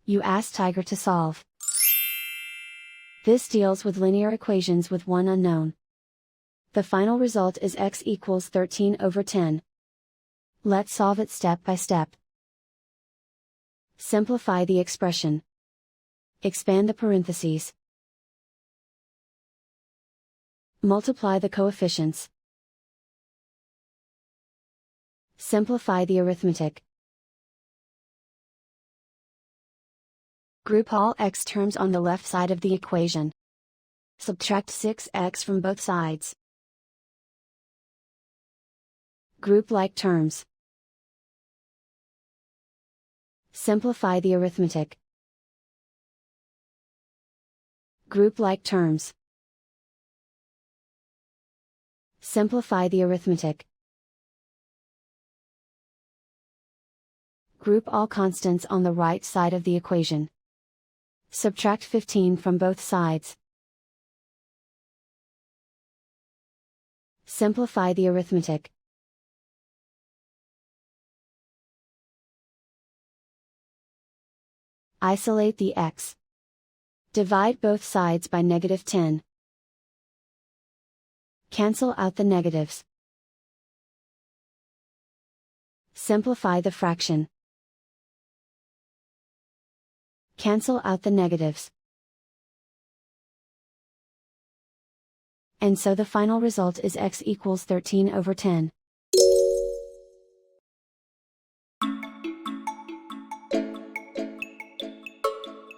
You ask Tiger to solve. This deals with linear equations with one unknown. The final result is x equals 13 over 10. Let's solve it step by step. Simplify the expression. Expand the parentheses. Multiply the coefficients. Simplify the arithmetic. Group all x terms on the left side of the equation. Subtract 6x from both sides. Group like terms. Simplify the arithmetic. Group like terms. Simplify the arithmetic. Group all constants on the right side of the equation. Subtract 15 from both sides. Simplify the arithmetic. Isolate the x. Divide both sides by -10. Cancel out the negatives. Simplify the fraction. Cancel out the negatives. And so the final result is x equals 13 over 10.